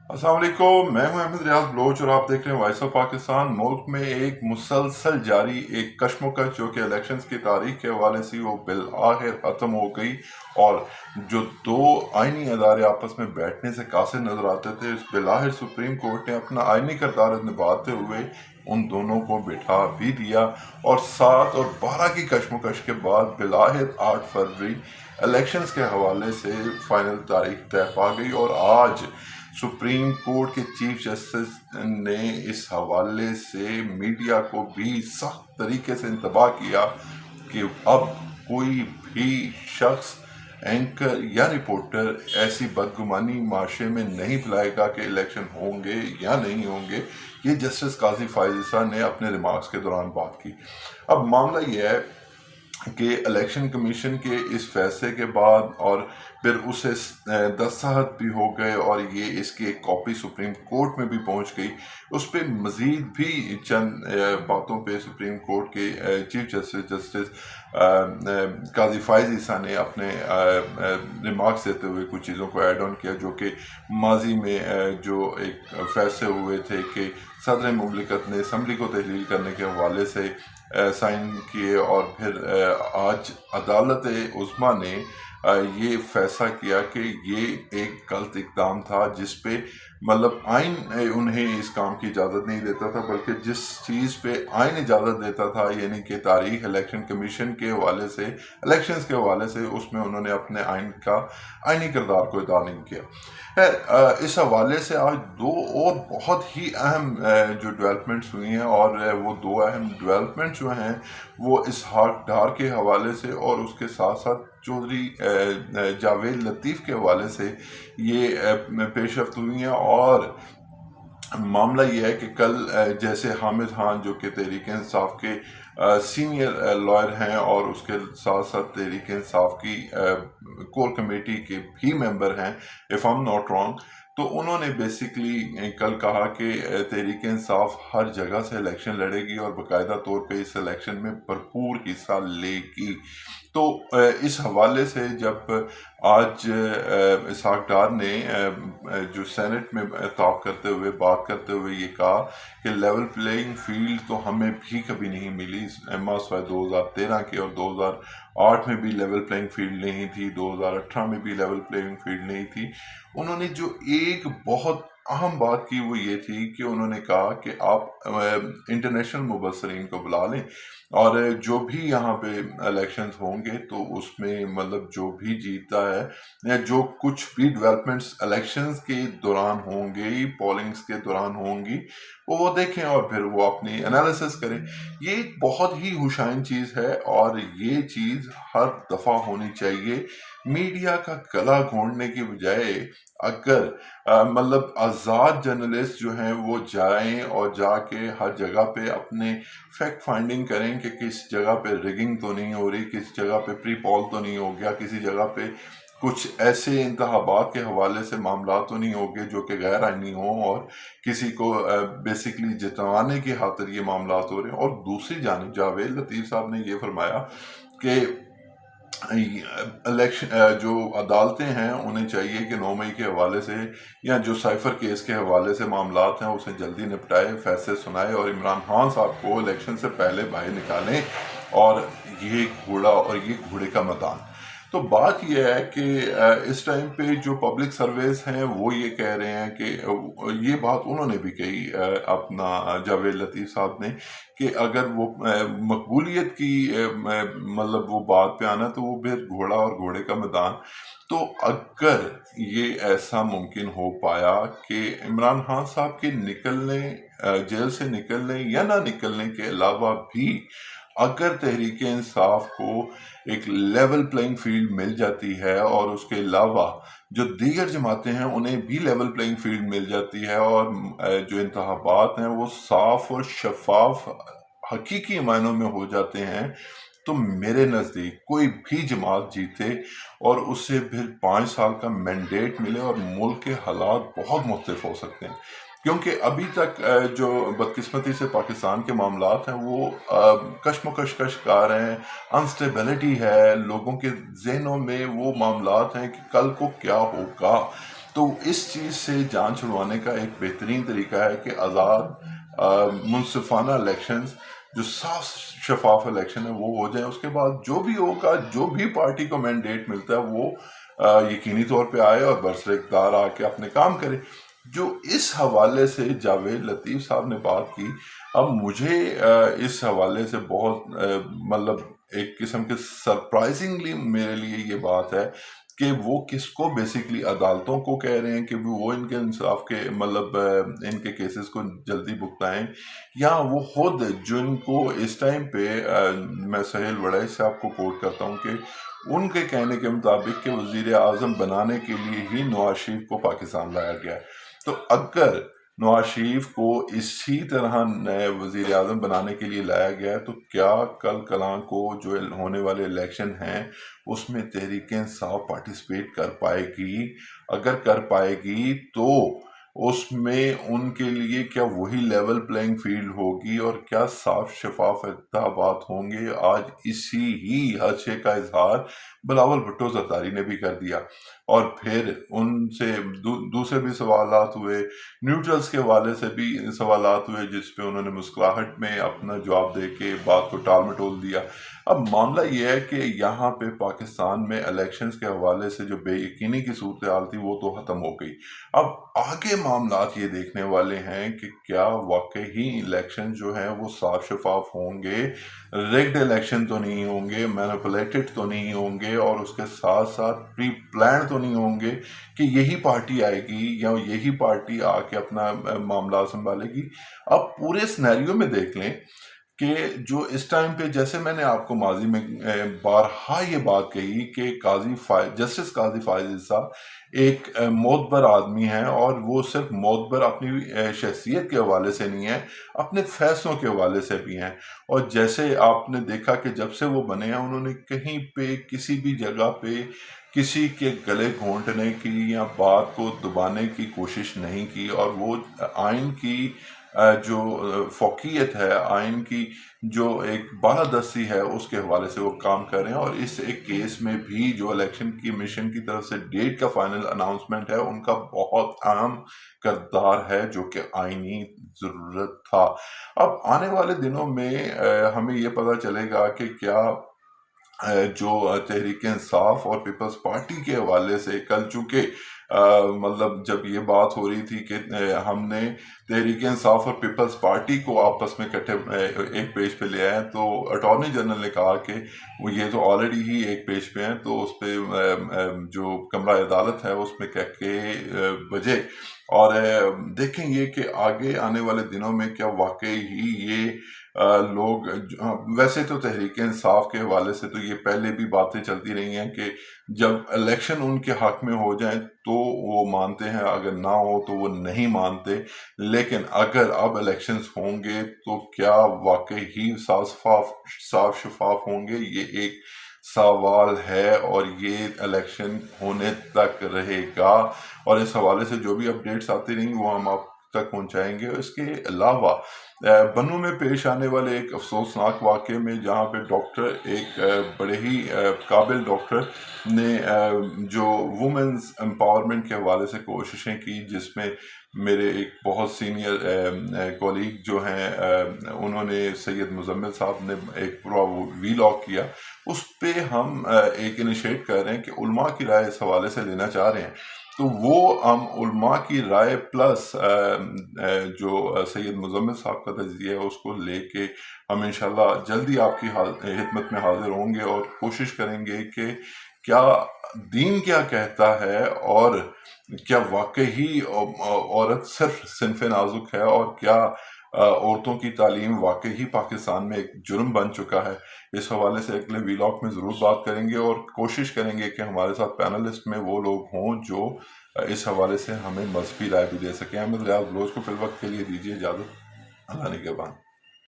अस्सलाम वालेकुम, मैं हूं अहमद रियाज बलोच और आप देख रहे हैं वॉइस ऑफ पाकिस्तान। मुल्क में एक मुसलसल जारी एक कशमकश जो कि इलेक्शंस की तारीख के हवाले से वो बिल आखिर ख़त्म हो गई। और जो दो आइनी अदारे आपस में बैठने से कासिर नजर आते थे, इस बिलाहिर सुप्रीम कोर्ट ने अपना आइनी किरदार निभाते हुए उन दोनों को बिठा भी दिया। और 7 और 12 की कशमकश के बाद बिलाहिर 8 फरवरी इलेक्शंस के हवाले से फाइनल तारीख तय पा गई। और आज सुप्रीम कोर्ट के चीफ जस्टिस ने इस हवाले से मीडिया को भी सख्त तरीके से इंतबाह किया कि अब कोई भी शख्स, एंकर या रिपोर्टर ऐसी बदगुमानी माशरे में नहीं फैलाएगा कि इलेक्शन होंगे या नहीं होंगे। ये जस्टिस काजी फायज ईसा ने अपने रिमार्क्स के दौरान बात की। अब मामला यह है कि इलेक्शन कमीशन के इस फैसले के बाद और फिर उसे दस्तखत भी हो गए और ये इसकी एक कॉपी सुप्रीम कोर्ट में भी पहुंच गई। उस पर मज़ीद भी चंद बातों पे सुप्रीम कोर्ट के चीफ जस्टिस काजी फायज ईसा ने अपने रिमार्क्स देते हुए कुछ चीज़ों को ऐड ऑन किया, जो कि माजी में जो एक फैसले हुए थे कि सदर मुमलिकत ने असम्बली को तहलील करने के हवाले से साइन किए। और फिर आज अदालत उज़्मा ने ये फैसला किया कि ये एक गलत इक़दाम था, जिस पे मतलब आइन उन्हें इस काम की इजाज़त नहीं देता था, बल्कि जिस चीज़ पे आइन इजाज़त देता था, यानी कि तारीख इलेक्शन कमीशन के हवाले से, इलेक्शंस के हवाले से, उसमें उन्होंने अपने आइनी किरदार को अदा नहीं किया है। इस हवाले से आज दो और बहुत ही अहम जो डेवलपमेंट्स हुई हैं, और वो दो अहम डेवलपमेंट जो हैं वो इसहाक डार के हवाले से और उसके साथ साथ चौधरी जावेद लतीफ़ के हवाले से ये पेशरफ्त हुई हैं। और मामला ये है कि कल जैसे हामिद खान जो कि तहरीक इंसाफ के सीनियर लॉयर हैं और उसके साथ साथ तहरीक इंसाफ की कोर कमेटी के भी मेंबर हैं, if I am not wrong, तो उन्होंने बेसिकली कल कहा कि तहरीक इंसाफ हर जगह से इलेक्शन लड़ेगी और बाकायदा तौर पे इस इलेक्शन में भरपूर हिस्सा लेगी। तो इस हवाले से जब आज इसहाक डार ने जो सेनेट में खिताब करते हुए बात करते हुए ये कहा कि लेवल प्लेइंग फील्ड तो हमें भी कभी नहीं मिली। MSY 2013 की और 2008 में भी लेवल प्लेइंग फील्ड नहीं थी, 2018 में भी लेवल प्लेइंग फील्ड नहीं थी। उन्होंने जो एक बहुत अहम बात की वो ये थी कि उन्होंने कहा कि आप इंटरनेशनल मुबसरीन को बुला लें और जो भी यहाँ पे इलेक्शंस होंगे तो उसमें मतलब जो भी जीतता है या जो कुछ भी डेवलपमेंट्स इलेक्शंस के दौरान होंगे, पोलिंग्स के दौरान होंगी, वो देखें और फिर वो अपनी एनालिसिस करें। ये एक बहुत ही हुशाइन चीज़ है और ये चीज़ हर दफ़ा होनी चाहिए। मीडिया का गला घोंटने की बजाय अगर मतलब आज़ाद जर्नलिस्ट जो हैं वो जाएं और जाके हर जगह पे अपने फैक्ट फाइंडिंग करें कि किस जगह पे रिगिंग तो नहीं हो रही, किस जगह पे प्री पॉल तो नहीं हो गया, किसी जगह पे कुछ ऐसे इंतखाबात के हवाले से मामला तो नहीं हो गए जो कि गैर आइनी हों और किसी को बेसिकली जितवाने की खातिर ये मामला हो रहे हैं। और दूसरी जानिब जावेद लतीफ़ साहब ने ये फरमाया कि इलेक्शन जो अदालतें हैं उन्हें चाहिए कि 9 मई के हवाले से या जो साइफर केस के हवाले से मामलात हैं उसे जल्दी निपटाए, फैसले सुनाए और इमरान खान साहब को इलेक्शन से पहले बाहर निकालें। और ये घोड़ा और ये घोड़े का मैदान। तो बात यह है कि इस टाइम पे जो पब्लिक सर्वेस हैं वो ये कह रहे हैं कि ये बात उन्होंने भी कही अपना जावेद लतीफ़ साहब ने कि अगर वो मकबूलियत की मतलब वो बात पे आना तो वो फिर घोड़ा और घोड़े का मैदान। तो अगर ये ऐसा मुमकिन हो पाया कि इमरान खान साहब के निकलने जेल से निकलने या ना निकलने के अलावा भी अगर तहरीक इंसाफ को एक लेवल प्लेइंग फील्ड मिल जाती है और उसके अलावा जो दीगर जमातें हैं उन्हें भी लेवल प्लेइंग फील्ड मिल जाती है और जो इंतखाबात हैं वो साफ और शफाफ हकीकी मायनों में हो जाते हैं, तो मेरे नज़दीक कोई भी जमात जीते और उससे फिर 5 साल का मैंडेट मिले और मुल्क के हालात बहुत मुख्तलिफ हो सकते हैं। क्योंकि अभी तक जो बदकिस्मती से पाकिस्तान के मामलात हैं वो कशमकश का शिकार हैं, अनस्टेबिलिटी है, लोगों के जहनों में वो मामलात हैं कि कल को क्या होगा। तो تو اس چیز سے جان چھڑوانے کا ایک بہترین طریقہ ہے کہ آزاد منصفانہ الیکشنز، جو صاف شفاف الیکشن ہے وہ ہو جائیں. اس کے بعد جو بھی ہوگا، جو بھی پارٹی کو مینڈیٹ ملتا ہے وہ یقینی طور پہ آئے اور برسر اقتدار آ کے اپنے کام کرے. جو اس حوالے سے جاوید لطیف صاحب نے بات کی، اب مجھے اس حوالے سے بہت مطلب ایک قسم کے سرپرائزنگلی میرے لیے یہ بات ہے کہ وہ کس کو بیسکلی عدالتوں کو کہہ رہے ہیں کہ وہ ان کے انصاف کے مطلب ان کے کیسز کو جلدی بھگتائیں، یا وہ خود جن کو اس ٹائم پہ میں سہیل وڑائی صاحب کو کوٹ کرتا ہوں کہ ان کے کہنے کے مطابق کہ وزیر اعظم بنانے کے لیے ہی نواز شریف کو پاکستان لایا گیا ہے. تو اگر نواز شریف کو اسی طرح نئے وزیر اعظم بنانے کے لیے لایا گیا ہے تو کیا کل کلاں کو جو ہونے والے الیکشن ہیں اس میں تحریک انصاف پارٹیسپیٹ کر پائے گی؟ اگر کر پائے گی تو اس میں ان کے لیے کیا وہی لیول پلینگ فیلڈ ہوگی اور کیا صاف شفاف انتخابات ہوں گے؟ آج اسی ہی حدشے کا اظہار بلاول بھٹو زرداری نے بھی کر دیا، اور پھر ان سے دوسرے بھی سوالات ہوئے، نیوٹرلز کے حوالے سے بھی سوالات ہوئے جس پہ انہوں نے مسکراہٹ میں اپنا جواب دے کے بات کو ٹال مٹول دیا. اب معاملہ یہ ہے کہ یہاں پہ پاکستان میں الیکشنز کے حوالے سے جو بے یقینی کی صورتحال تھی وہ تو ختم ہو گئی. اب آگے معاملات یہ دیکھنے والے ہیں کہ کیا واقعی الیکشن جو ہیں وہ صاف شفاف ہوں گے، ریگڈ الیکشن تو نہیں ہوں گے، مینپولیٹڈ تو نہیں ہوں گے، اور اس کے ساتھ ساتھ پری پلان تو نہیں ہوں گے کہ یہی پارٹی آئے گی یا یہی پارٹی آ کے اپنا معاملات سنبھالے گی. اب پورے سینیریو میں دیکھ لیں کہ جو اس ٹائم پہ، جیسے میں نے آپ کو ماضی میں بارہا یہ بات کہی کہ جسٹس قاضی فائز عیسیٰ ایک معتبر آدمی ہے، اور وہ صرف معتبر اپنی شخصیت کے حوالے سے نہیں ہے، اپنے فیصلوں کے حوالے سے بھی ہیں. اور جیسے آپ نے دیکھا کہ جب سے وہ بنے ہیں انہوں نے کہیں پہ کسی بھی جگہ پہ کسی کے گلے گھونٹنے کی یا بات کو دبانے کی کوشش نہیں کی، اور وہ آئین کی جو فوقیت ہے، آئین کی جو ایک بالادستی ہے، اس کے حوالے سے وہ کام کر رہے ہیں. اور اس ایک کیس میں بھی جو الیکشن کمیشن کی طرف سے ڈیٹ کا فائنل اناؤنسمنٹ ہے، ان کا بہت اہم کردار ہے جو کہ آئینی ضرورت تھا. اب آنے والے دنوں میں ہمیں یہ پتہ چلے گا کہ کیا جو تحریک انصاف اور پیپلز پارٹی کے حوالے سے کل چونکہ مطلب جب یہ بات ہو رہی تھی کہ ہم نے تحریک انصاف اور پیپلز پارٹی کو آپس میں اکٹھے ایک پیج پہ لے آئے، تو اٹارنی جنرل نے کہا کہ وہ یہ تو آلریڈی ہی ایک پیج پہ ہیں، تو اس پہ جو کمرہ عدالت ہے اس میں کہہ کے بجے. اور دیکھیں یہ کہ آگے آنے والے دنوں میں کیا واقعی ہی یہ لوگ، ویسے تو تحریک انصاف کے حوالے سے تو یہ پہلے بھی باتیں چلتی رہی ہیں کہ جب الیکشن ان کے حق میں ہو جائیں تو وہ مانتے ہیں، اگر نہ ہو تو وہ نہیں مانتے. لیکن اگر اب الیکشنز ہوں گے تو کیا واقعی ہی صاف شفاف ہوں گے؟ یہ ایک سوال ہے، اور یہ الیکشن ہونے تک رہے گا. اور اس حوالے سے جو بھی اپڈیٹس آتی رہیں وہ ہم آپ تک پہنچائیں گے. اس کے علاوہ بنوں میں پیش آنے والے ایک افسوسناک واقعے میں جہاں پہ ڈاکٹر، ایک بڑے ہی قابل ڈاکٹر نے جو وومنز امپاورمنٹ کے حوالے سے کوششیں کی، جس میں میرے ایک بہت سینئر کولیگ جو ہیں انہوں نے، سید مزمل صاحب نے ایک پورا وی لاگ کیا. اس پہ ہم ایک انیشیٹ کر رہے ہیں کہ علماء کی رائے اس حوالے سے لینا چاہ رہے ہیں. تو وہ ہم علماء کی رائے پلس جو سید مزمل صاحب کا تجزیہ ہے اس کو لے کے ہم انشاءاللہ جلدی آپ کی خدمت میں حاضر ہوں گے، اور کوشش کریں گے کہ کیا دین کیا کہتا ہے، اور کیا واقعی عورت صرف صنف نازک ہے، اور کیا عورتوں کی تعلیم واقعی پاکستان میں ایک جرم بن چکا ہے. اس حوالے سے اگلے ویلاگ میں ضرور بات کریں گے، اور کوشش کریں گے کہ ہمارے ساتھ پینلسٹ میں وہ لوگ ہوں جو اس حوالے سے ہمیں مذہبی رائے بھی دے سکیں. احمد ریاض بلوچ کو فی الوقت کے لیے دیجیے اجازت. اللہ نگہبان.